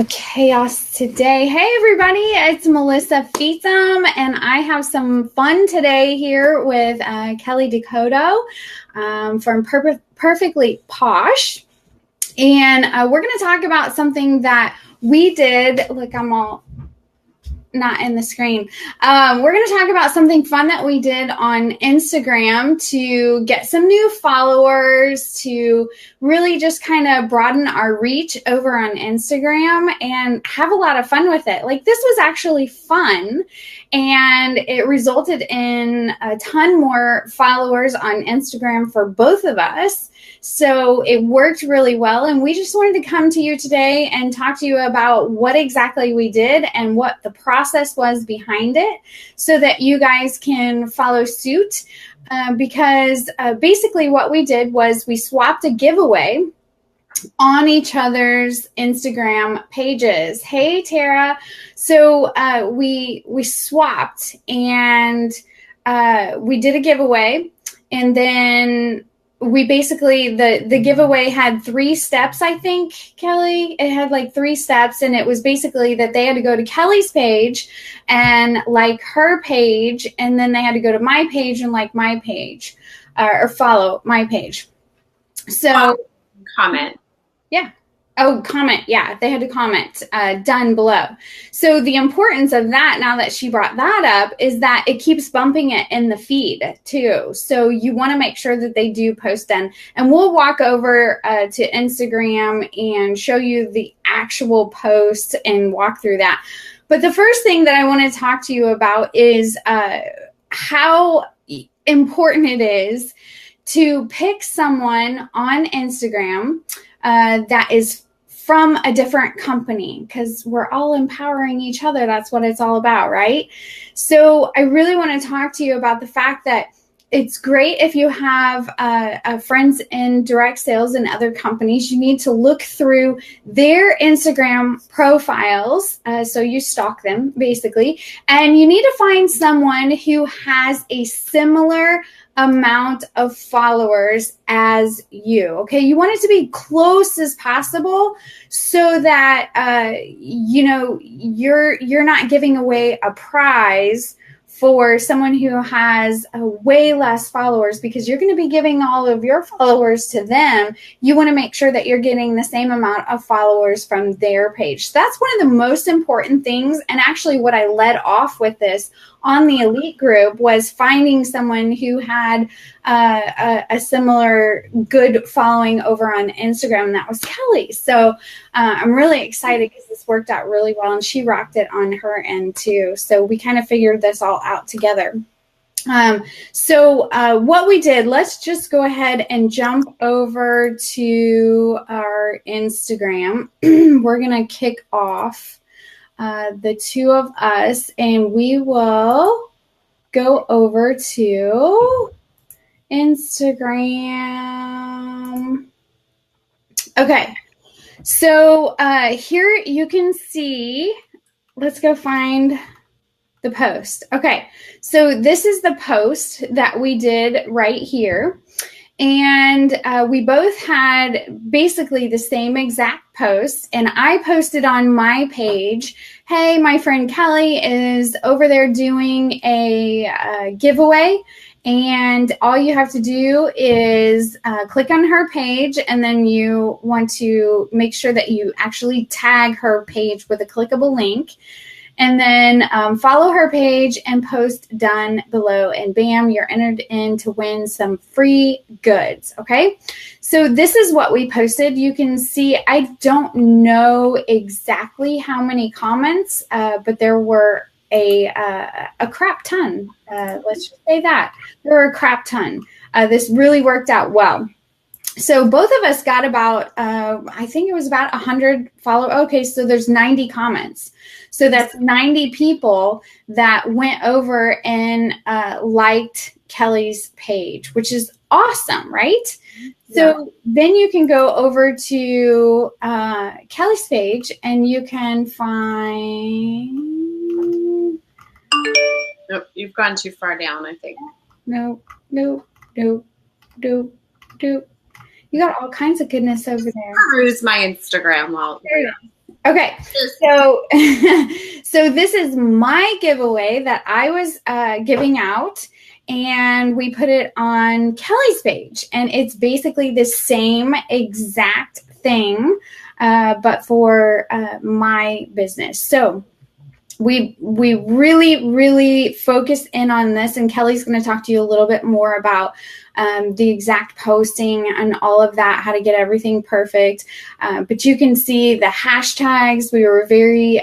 Chaos today. Hey everybody, it's Melissa Feetsum, and I have some fun today here with Kelly Dakota from Perfectly Posh, and we're going to talk about something that we did. Look, I'm all not in the screen. We're going to talk about something fun that we did on Instagram to get some new followers, to really just kind of broaden our reach over on Instagram and have a lot of fun with it. Like, this was actually fun, and it resulted in a ton more followers on Instagram for both of us. So it worked really well, and we just wanted to come to you today and talk to you about what exactly we did and what the process was behind it, so that you guys can follow suit. Because basically what we did was we swapped a giveaway on each other's Instagram pages. Hey, Tara. So we swapped, and we did a giveaway, and then we basically, the giveaway had 3 steps, I think, Kelly. It had like 3 steps, and it was basically that they had to go to Kelly's page and like her page, and then they had to go to my page and like my page, or follow my page. So comment. Yeah. Oh, comment. Yeah, they had to comment done below. So the importance of that, now that she brought that up, is that it keeps bumping it in the feed too. So you want to make sure that they do post done. And we'll walk over to Instagram and show you the actual post and walk through that. But the first thing that I want to talk to you about is how important it is to pick someone on Instagram that is from a different company, because we're all empowering each other. That's what it's all about, right? So I really want to talk to you about the fact that it's great if you have friends in direct sales in other companies. You need to look through their Instagram profiles. So you stalk them, basically. And you need to find someone who has a similar amount of followers as you. Okay, you want it to be close as possible, so that you're not giving away a prize for someone who has way less followers, because you're going to be giving all of your followers to them. You want to make sure that you're getting the same amount of followers from their page. So that's one of the most important things. And actually what I led off with this on the elite group was finding someone who had a similar good following over on Instagram, and that was Kelly. So I'm really excited because this worked out really well, and she rocked it on her end too. So we kind of figured this all out together. So what we did, let's just go ahead and jump over to our Instagram. We're going to kick off the two of us, and we will go over to Instagram. Okay, so here you can see, let's go find the post. Okay, so this is the post that we did right here. And we both had basically the same exact post. And I posted on my page, hey, my friend Kelly is over there doing a giveaway. And all you have to do is click on her page, and then you want to make sure that you actually tag her page with a clickable link. And then follow her page and post done below, and bam, you're entered in to win some free goods, okay? So this is what we posted. You can see, I don't know exactly how many comments, but there were a crap ton. Let's just say that. There were a crap ton. This really worked out well. So both of us got about, I think it was about 100 followers. Okay, so there's 90 comments. So that's 90 people that went over and liked Kelly's page, which is awesome, right? Yeah. So then you can go over to Kelly's page, and you can find... Nope, you've gone too far down, I think. Nope. You got all kinds of goodness over there. Peruse my Instagram while. There you go. Okay, so so this is my giveaway that I was giving out, and we put it on Kelly's page, and it's basically the same exact thing, but for my business. So we really focus in on this, and Kelly's going to talk to you a little bit more about the exact posting and all of that, how to get everything perfect. But you can see the hashtags. We were very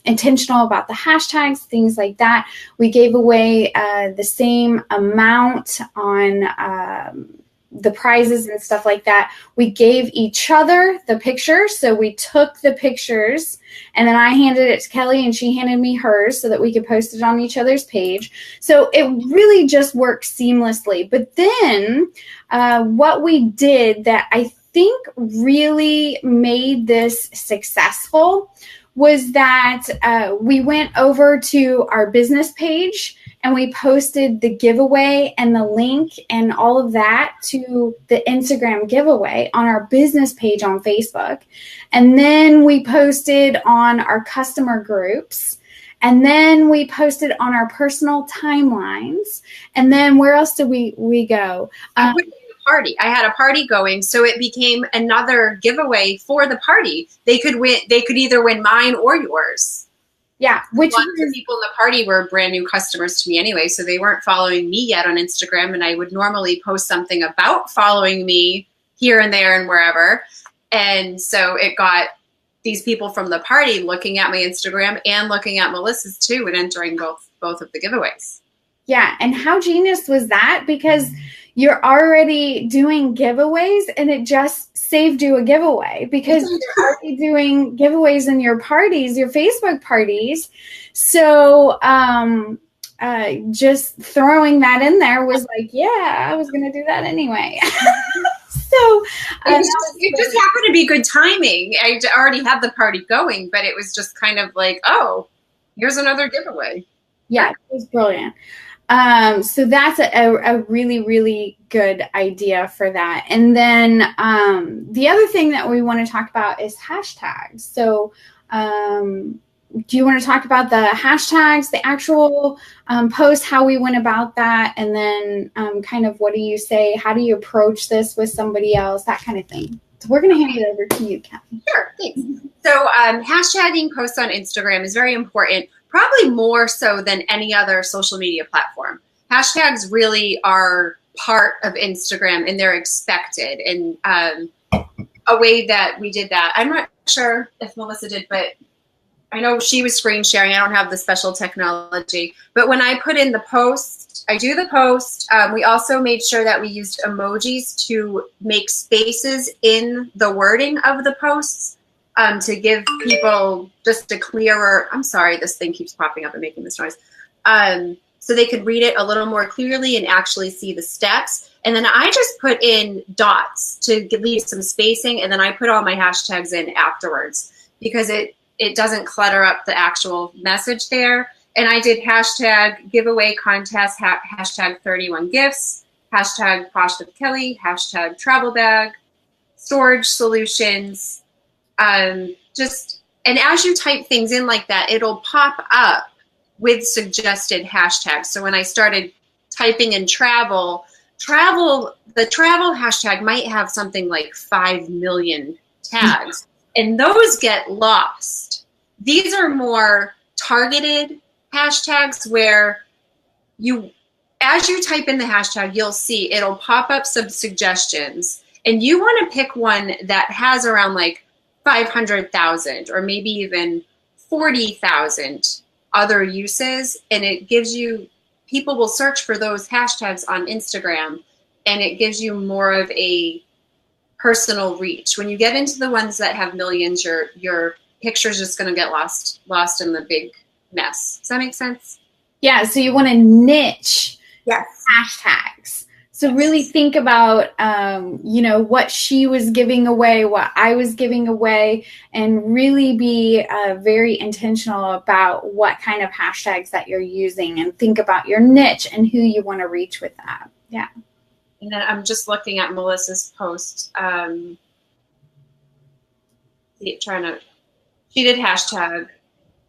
intentional about the hashtags, things like that. We gave away the same amount on the prizes and stuff like that. We gave each other the pictures. So we took the pictures, and then I handed it to Kelly and she handed me hers so that we could post it on each other's page. So it really just worked seamlessly. But then what we did that I think really made this successful was that we went over to our business page and we posted the giveaway and the link and all of that to the Instagram giveaway on our business page on Facebook. And then we posted on our customer groups. And then we posted on our personal timelines. And then where else did we go? Party. I had a party going, so it became another giveaway for the party. They could either win mine or yours. Yeah, which a lot of the people in the party were brand new customers to me anyway, so they weren't following me yet on Instagram, and I would normally post something about following me here and there and wherever. And so it got these people from the party looking at my Instagram and looking at Melissa's too and entering both of the giveaways. Yeah, and how genius was that? Because you're already doing giveaways and it just saved you a giveaway because you're already doing giveaways in your parties, your Facebook parties. So just throwing that in there was like, yeah, I was going to do that anyway. So it just happened to be good timing. I already had the party going, but it was just kind of like, oh, here's another giveaway. Yeah, it was brilliant. So that's a really, really good idea for that. And then the other thing that we want to talk about is hashtags. So do you want to talk about the hashtags, the actual post, how we went about that, and then kind of what do you say? How do you approach this with somebody else, that kind of thing? So we're going to hand it over to you, Kathy. Sure, thanks. So hashtagging posts on Instagram is very important. Probably more so than any other social media platform. Hashtags really are part of Instagram and they're expected. And a way that we did that, I'm not sure if Melissa did, but I know she was screen sharing. I don't have the special technology. But when I put in the post, I do the post. We also made sure that we used emojis to make spaces in the wording of the posts. To give people just a clearer, I'm sorry, this thing keeps popping up and making this noise, so they could read it a little more clearly and actually see the steps. And then I just put in dots to leave some spacing, and then I put all my hashtags in afterwards because it doesn't clutter up the actual message there. And I did hashtag giveaway contest, hashtag 31 gifts, hashtag Posh with Kelly, hashtag travel bag, storage solutions, and as you type things in like that, it'll pop up with suggested hashtags. So when I started typing in travel, the travel hashtag might have something like 5 million tags, and those get lost. These are more targeted hashtags where as you type in the hashtag, you'll see it'll pop up some suggestions, and you want to pick one that has around like 500,000 or maybe even 40,000 other uses, and it gives you, people will search for those hashtags on Instagram, and it gives you more of a personal reach. When you get into the ones that have millions, your picture's just going to get lost in the big mess. Does that make sense? Yeah, so you want to niche yes. hashtags. So really think about, what she was giving away, what I was giving away, and really be very intentional about what kind of hashtags that you're using, and think about your niche and who you want to reach with that. Yeah. And then I'm just looking at Melissa's post. trying to, she did hashtag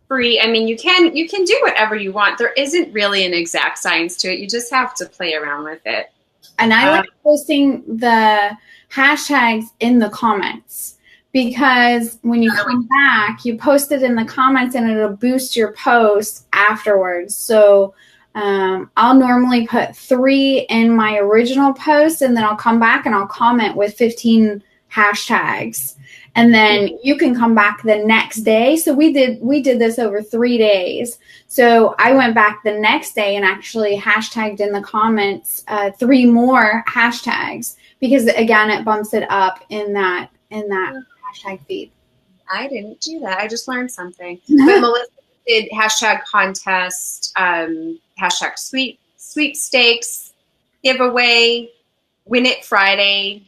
free. I mean, you can do whatever you want. There isn't really an exact science to it. You just have to play around with it. And I like posting the hashtags in the comments, because when you come back, you post it in the comments and it'll boost your post afterwards. So I'll normally put 3 in my original post, and then I'll come back and I'll comment with 15 hashtags. And then you can come back the next day. So we did this over 3 days. So I went back the next day and actually hashtagged in the comments 3 more hashtags, because again, it bumps it up in that hashtag feed. I didn't do that. I just learned something. But Melissa did hashtag contest, hashtag sweepstakes, giveaway, win it Friday,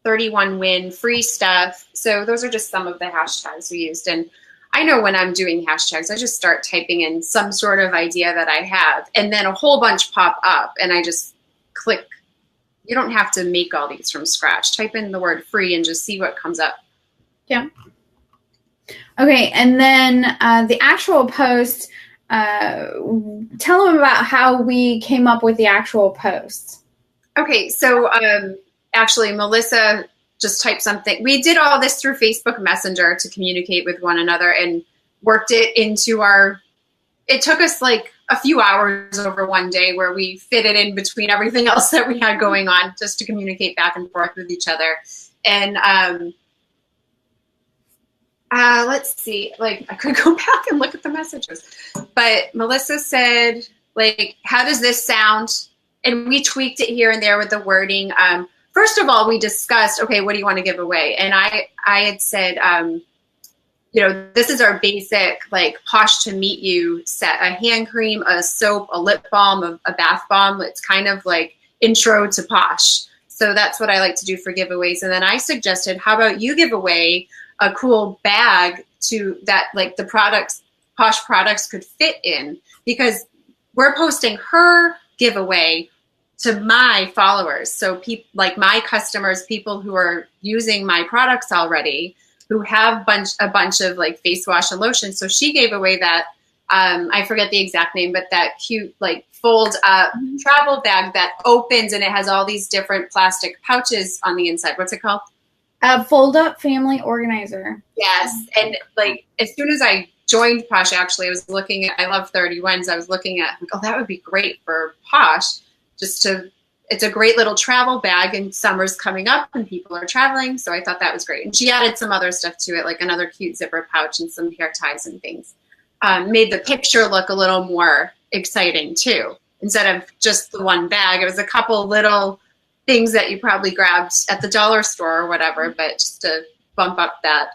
31 win, free stuff. So those are just some of the hashtags we used. And I know when I'm doing hashtags, I just start typing in some sort of idea that I have, and then a whole bunch pop up, and I just click. You don't have to make all these from scratch. Type in the word free and just see what comes up. Yeah. Okay, and then the actual post, tell them about how we came up with the actual post. Okay, so actually, Melissa just typed something. We did all this through Facebook Messenger to communicate with one another, and worked it into it took us like a few hours over one day, where we fit it in between everything else that we had going on, just to communicate back and forth with each other. And let's see, like, I could go back and look at the messages, but Melissa said, like, how does this sound? And we tweaked it here and there with the wording. First of all, we discussed, okay, what do you want to give away? And I had said, this is our basic, like, Posh to meet you set: a hand cream, a soap, a lip balm, a bath bomb. It's kind of like intro to Posh. So that's what I like to do for giveaways. And then I suggested, how about you give away a cool bag that, like, the Posh products could fit in, because we're posting her giveaway to my followers. So like my customers, people who are using my products already, who have a bunch of like face wash and lotion. So she gave away that, I forget the exact name, but that cute, like, fold up travel bag that opens, and it has all these different plastic pouches on the inside. What's it called? A fold up family organizer. Yes. And like, as soon as I joined Posh, actually, I was looking at, I love 31s. I was looking at, oh, that would be great for Posh. It's a great little travel bag, and summer's coming up and people are traveling. So I thought that was great. And she added some other stuff to it, like another cute zipper pouch and some hair ties and things. Made the picture look a little more exciting too. Instead of just the one bag, it was a couple little things that you probably grabbed at the dollar store or whatever, but just to bump up that.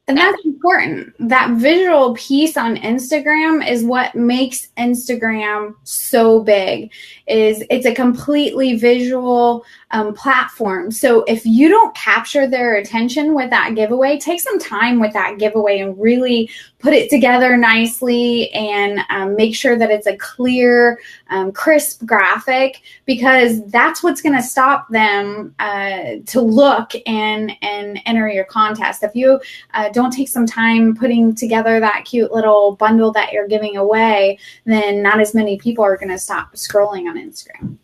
And that's important. That visual piece on Instagram is what makes Instagram so big. It's a completely visual platform. So if you don't capture their attention with that giveaway, take some time with that giveaway and really put it together nicely, and make sure that it's a clear, crisp graphic, because that's what's going to stop them to look and enter your contest. If you don't take some time putting together that cute little bundle that you're giving away, then not as many people are going to stop scrolling on Instagram.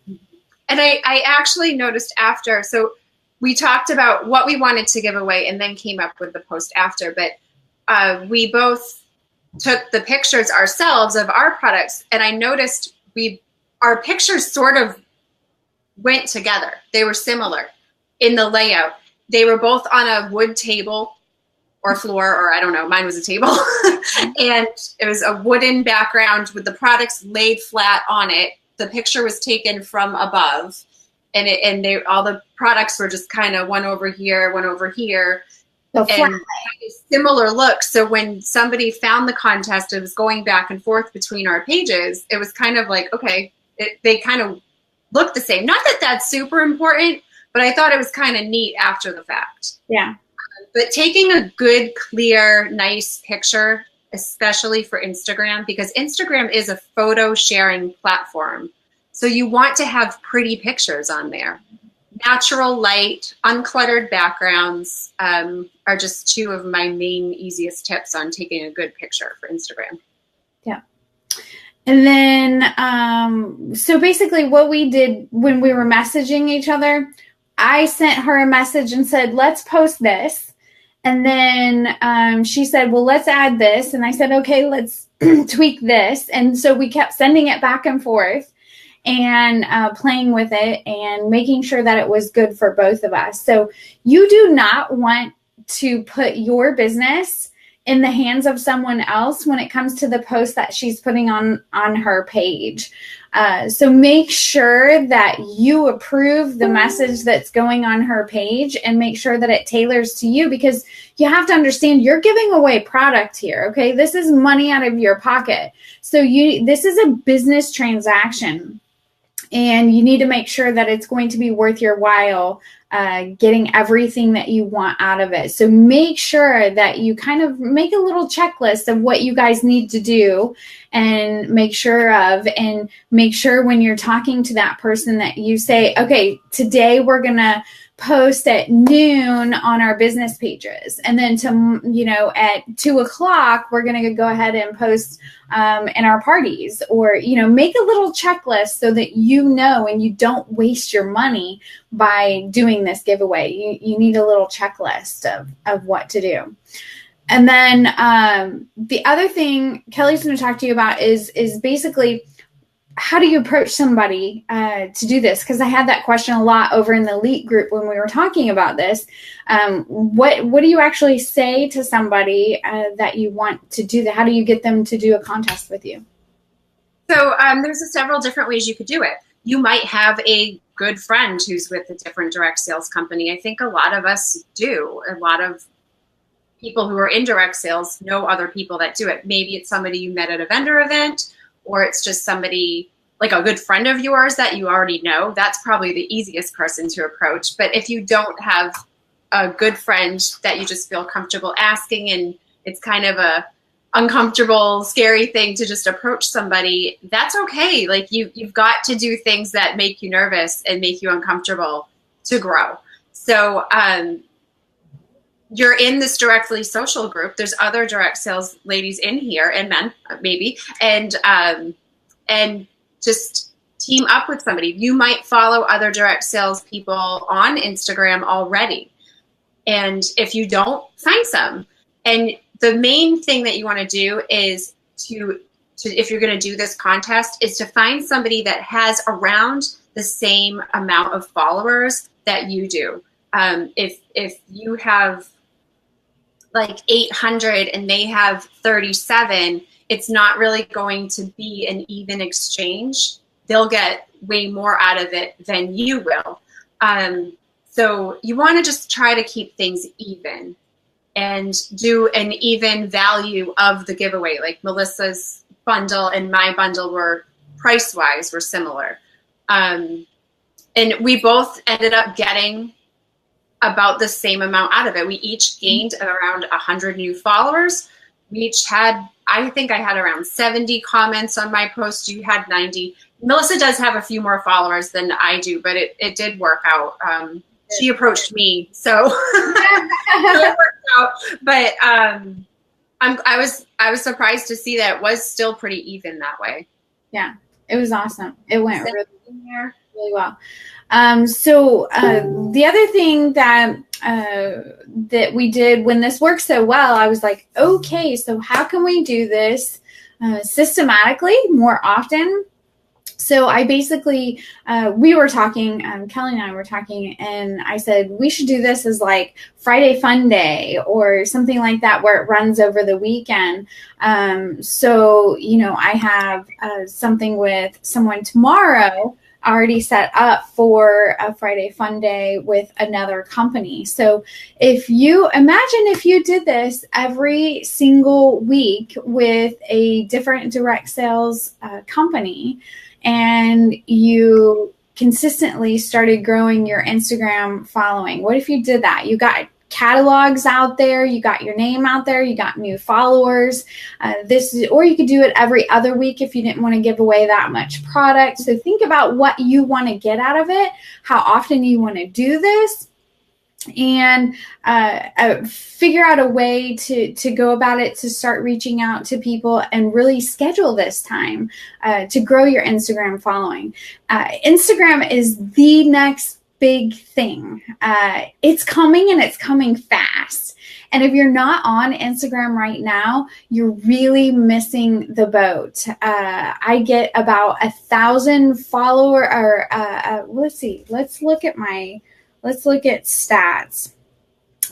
And I actually noticed after, so we talked about what we wanted to give away and then came up with the post after, but we both took the pictures ourselves of our products, and I noticed our pictures sort of went together. They were similar in the layout. They were both on a wood table or floor, or I don't know, mine was a table. And it was a wooden background with the products laid flat on it. The picture was taken from above, and all the products were just kind of one over here, So and a similar look. So when somebody found the contest, it was going back and forth between our pages. It was kind of like, okay, they kind of look the same. Not that that's super important, but I thought it was kind of neat after the fact. Yeah. But taking a good, clear, nice picture, especially for Instagram, because Instagram is a photo sharing platform. So you want to have pretty pictures on there. natural light, uncluttered backgrounds are just two of my main easiest tips on taking a good picture for Instagram. Yeah. And then, so basically what we did when we were messaging each other, I sent her a message and said, let's post this. And then she said, well, let's add this. And I said, okay, let's tweak this. And so we kept sending it back and forth and playing with it and making sure that it was good for both of us. So you do not want to put your business in the hands of someone else when it comes to the post that she's putting on her page. So make sure that you approve the message that's going on her page and make sure that it tailors to you, because you have to understand you're giving away product here. Okay. This is money out of your pocket. So this is a business transaction and you need to make sure that it's going to be worth your while getting everything that you want out of it. So make sure that you kind of make a little checklist of what you guys need to do and make sure when you're talking to that person that you say, okay, today we're going to post at noon on our business pages. And then at 2:00, we're going to go ahead and post in our parties, or, make a little checklist so that and you don't waste your money by doing this giveaway. You need a little checklist of what to do. And then the other thing Kelly's going to talk to you about is basically, how do you approach somebody to do this? Because I had that question a lot over in the Elite group when we were talking about this. What do you actually say to somebody that you want to do that? How do you get them to do a contest with you? So there's several different ways you could do it. You might have a good friend who's with a different direct sales company. I think a lot of us do. A lot of people who are in direct sales know other people that do it. Maybe it's somebody you met at a vendor event, or it's just somebody like a good friend of yours that you already know. That's probably the easiest person to approach. But if you don't have a good friend that you just feel comfortable asking, and it's kind of a uncomfortable, scary thing to just approach somebody, that's okay. Like you've got to do things that make you nervous and make you uncomfortable to grow. So you're in this Directly Social group. There's other direct sales ladies in here, and men maybe, and just team up with somebody. You might follow other direct sales people on Instagram already, and if you don't, find some. And the main thing that you want to do is to if you're going to do this contest, is to find somebody that has around the same amount of followers that you do. If you have like 800 and they have 37, it's not really going to be an even exchange. They'll get way more out of it than you will. So you want to just try to keep things even and do an even value of the giveaway. Like Melissa's bundle and my bundle were price-wise were similar. And we both ended up getting about the same amount out of it. We each gained around 100 new followers. We each had, I think I had around 70 comments on my post. You had 90. Melissa does have a few more followers than I do, but it did work out. She approached me, so it worked out. But I was surprised to see that it was still pretty even that way. Yeah, it was awesome. It went really well. So the other thing that we did when this worked so well, I was like, okay, so how can we do this systematically more often? So I basically, we were talking, Kelly and I were talking, and I said, we should do this as like Friday Fun Day or something like that, where it runs over the weekend. So, I have something with someone tomorrow already set up for a Friday Fun Day with another company. So if you did this every single week with a different direct sales company, and you consistently started growing your Instagram following. What if you did that? You got catalogs out there, you got your name out there, you got new followers. Or you could do it every other week if you didn't want to give away that much product. So think about what you want to get out of it, how often you want to do this, and figure out a way to go about it, to start reaching out to people and really schedule this time to grow your Instagram following. Instagram is the next big thing. It's coming, and it's coming fast. And if you're not on Instagram right now, you're really missing the boat. I get about 1,000 follower, or let's see, let's look at stats.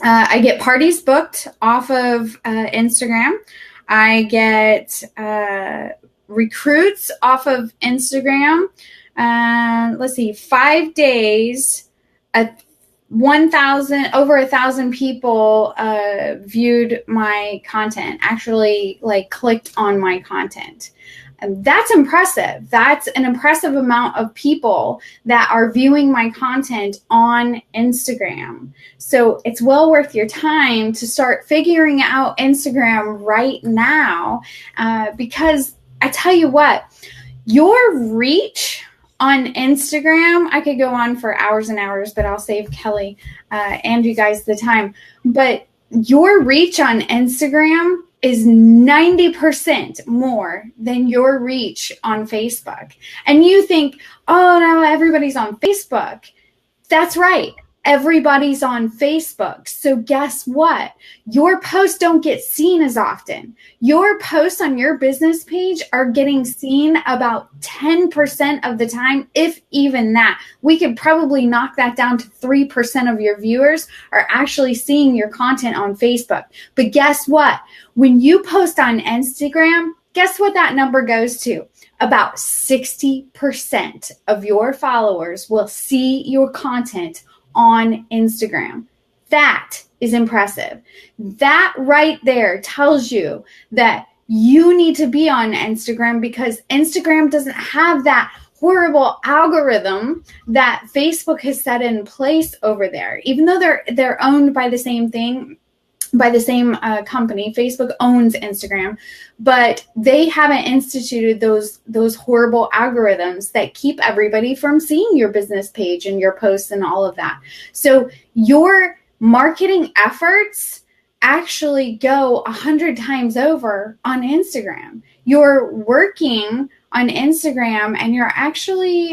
I get parties booked off of Instagram. I get recruits off of Instagram. Let's see, 5 days, over 1,000 people viewed my content, actually clicked on my content. And that's impressive. That's an impressive amount of people that are viewing my content on Instagram. So it's well worth your time to start figuring out Instagram right now, because I tell you what, your reach on Instagram, I could go on for hours and hours, but I'll save Kelly and you guys the time. But your reach on Instagram is 90% more than your reach on Facebook. And you think, oh, no, everybody's on Facebook. That's right. Everybody's on Facebook. So guess what? Your posts don't get seen as often. Your posts on your business page are getting seen about 10% of the time, if even that. We could probably knock that down to 3% of your viewers are actually seeing your content on Facebook. But guess what? When you post on Instagram, guess what that number goes to? About 60% of your followers will see your content on Instagram. That is impressive. That right there tells you that you need to be on Instagram, because Instagram doesn't have that horrible algorithm that Facebook has set in place over there. Even though they're owned by the same thing, by the same company. Facebook owns Instagram, but they haven't instituted those horrible algorithms that keep everybody from seeing your business page and your posts and all of that. So your marketing efforts actually go 100 times over on Instagram. You're working on Instagram and you're actually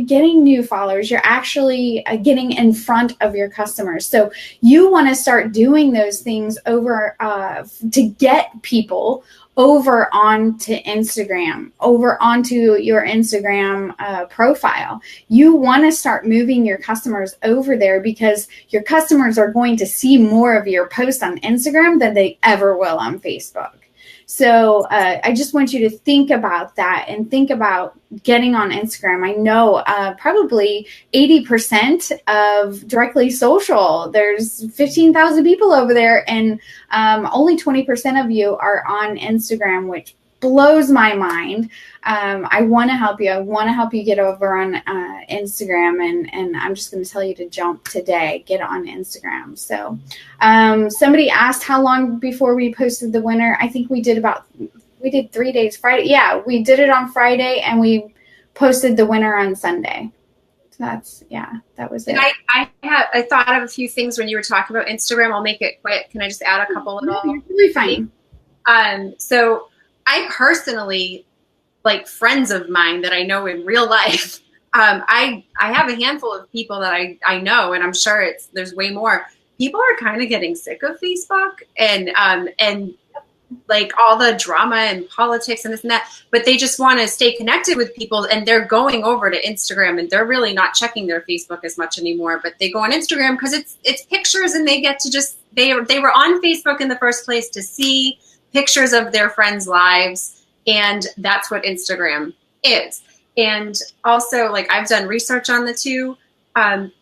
getting new followers. You're actually getting in front of your customers. So you want to start doing those things over to get people over onto Instagram, over onto your Instagram profile. You want to start moving your customers over there, because your customers are going to see more of your posts on Instagram than they ever will on Facebook. So I just want you to think about that and think about getting on Instagram. I know probably 80% of Directly Social, there's 15,000 people over there, and only 20% of you are on Instagram, which blows my mind. I want to help you. I want to help you get over on Instagram, and I'm just going to tell you to jump today. Get on Instagram. So somebody asked how long before we posted the winner. I think we did 3 days. Friday. Yeah, we did it on Friday, and we posted the winner on Sunday. So that was it. And I thought of a few things when you were talking about Instagram. I'll make it quick. Can I just add a couple little? You're really fine. So I personally, like friends of mine that I know in real life, I have a handful of people that I know, and I'm sure there's way more. People are kind of getting sick of Facebook and like all the drama and politics and this and that, but they just want to stay connected with people, and they're going over to Instagram, and they're really not checking their Facebook as much anymore, but they go on Instagram because it's pictures, and they get to just, they were on Facebook in the first place to see pictures of their friends' lives, and that's what Instagram is. And also, like, I've done research on the two.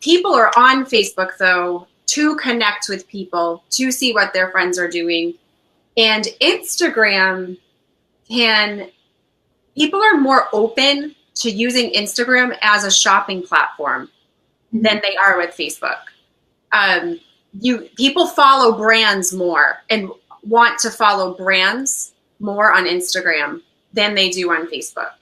People are on Facebook, though, to connect with people, to see what their friends are doing. And Instagram people are more open to using Instagram as a shopping platform than they are with Facebook. people follow brands more and want to follow brands more on Instagram than they do on Facebook.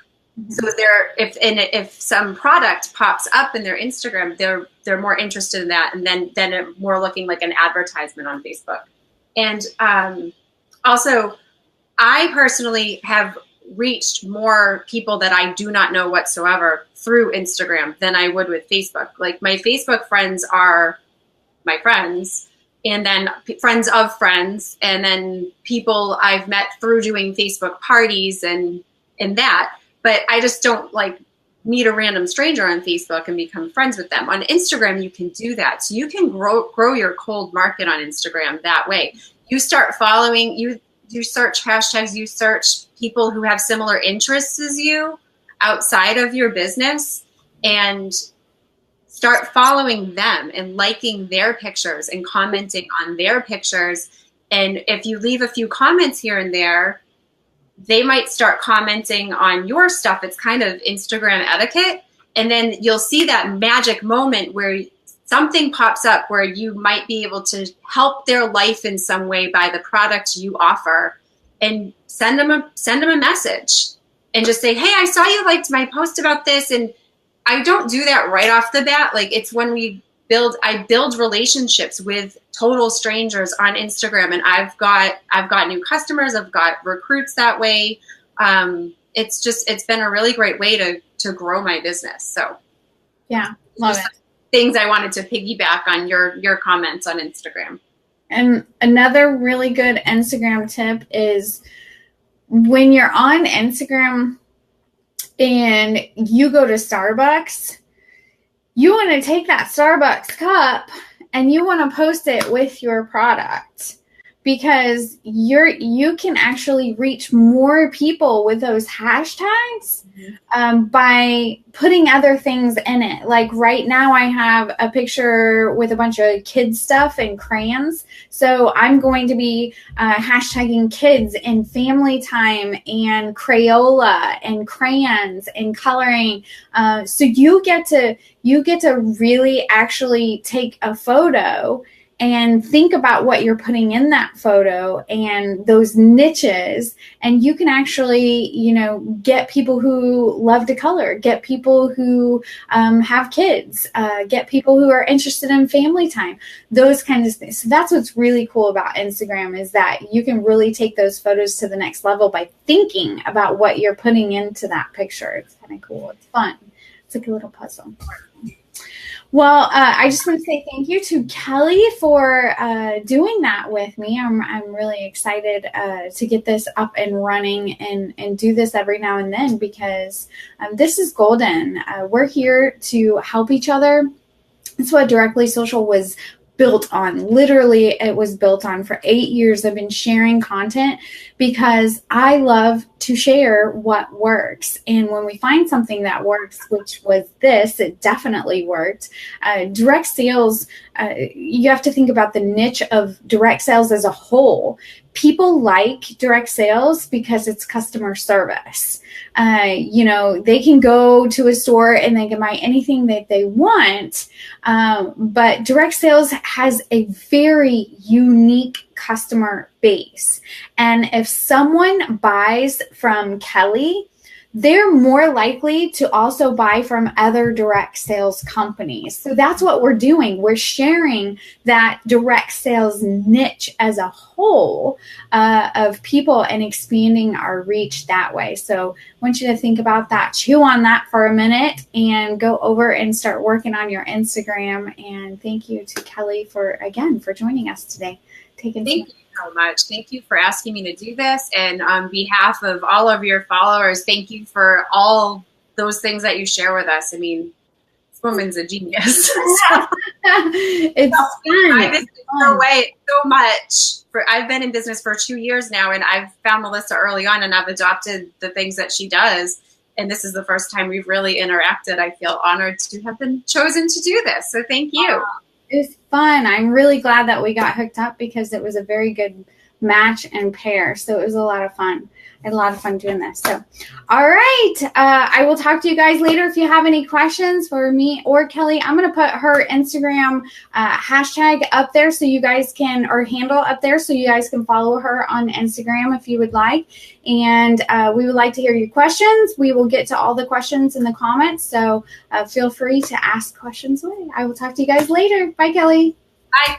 Mm-hmm. So if some product pops up in their Instagram, they're more interested in that, and then it more looking like an advertisement on Facebook. And also, I personally have reached more people that I do not know whatsoever through Instagram than I would with Facebook. Like, my Facebook friends are my friends, and then friends of friends, and then people I've met through doing Facebook parties and that. But I just don't like meet a random stranger on Facebook and become friends with them. On Instagram, you can do that. So you can grow your cold market on Instagram that way. You start following, you search hashtags, you search people who have similar interests as you outside of your business, and start following them and liking their pictures and commenting on their pictures. And if you leave a few comments here and there, they might start commenting on your stuff. It's kind of Instagram etiquette. And then you'll see that magic moment where something pops up where you might be able to help their life in some way by the product you offer, and send them a message and just say, hey, I saw you liked my post about this. And I don't do that right off the bat. Like, it's when I build relationships with total strangers on Instagram, and I've got new customers. I've got recruits that way. It's been a really great way to grow my business. So yeah, love it. Things I wanted to piggyback on your comments on Instagram. And another really good Instagram tip is, when you're on Instagram and you go to Starbucks, you want to take that Starbucks cup and you want to post it with your product, because you can actually reach more people with those hashtags by putting other things in it. Like right now I have a picture with a bunch of kids stuff and crayons. So I'm going to be hashtagging kids and family time and Crayola and crayons and coloring. So you get to really actually take a photo and think about what you're putting in that photo and those niches. And you can actually, get people who love to color, get people who have kids, get people who are interested in family time, those kinds of things. So that's what's really cool about Instagram, is that you can really take those photos to the next level by thinking about what you're putting into that picture. It's kind of cool. It's fun. It's like a little puzzle. Well, I just want to say thank you to Kelly for doing that with me. I'm really excited to get this up and running and do this every now and then, because this is golden. We're here to help each other. That's what Directly Social was built on. Literally, it was built on. For 8 years, I've been sharing content because I love to share what works. And when we find something that works, which was this, it definitely worked. Direct sales, you have to think about the niche of direct sales as a whole. People like direct sales because it's customer service. They can go to a store and they can buy anything that they want. But direct sales has a very unique customer base. And if someone buys from Kelly, they're more likely to also buy from other direct sales companies. So that's what we're doing. We're sharing that direct sales niche as a whole of people and expanding our reach that way. So I want you to think about that, chew on that for a minute, and go over and start working on your Instagram. And thank you to Kelly for joining us today. Thank you so much. Thank you for asking me to do this. And on behalf of all of your followers, thank you for all those things that you share with us. I mean, this woman's a genius. It's fun. I just throw away so much. I've been in business for 2 years now, and I've found Melissa early on, and I've adopted the things that she does. And this is the first time we've really interacted. I feel honored to have been chosen to do this. So thank you. It was fun. I'm really glad that we got hooked up, because it was a very good match and pair. So it was a lot of fun. I had a lot of fun doing this. So, all right. I will talk to you guys later. If you have any questions for me or Kelly, I'm going to put her Instagram hashtag up there so you guys can, or handle up there so you guys can follow her on Instagram if you would like. And we would like to hear your questions. We will get to all the questions in the comments. So feel free to ask questions away. I will talk to you guys later. Bye, Kelly. Bye.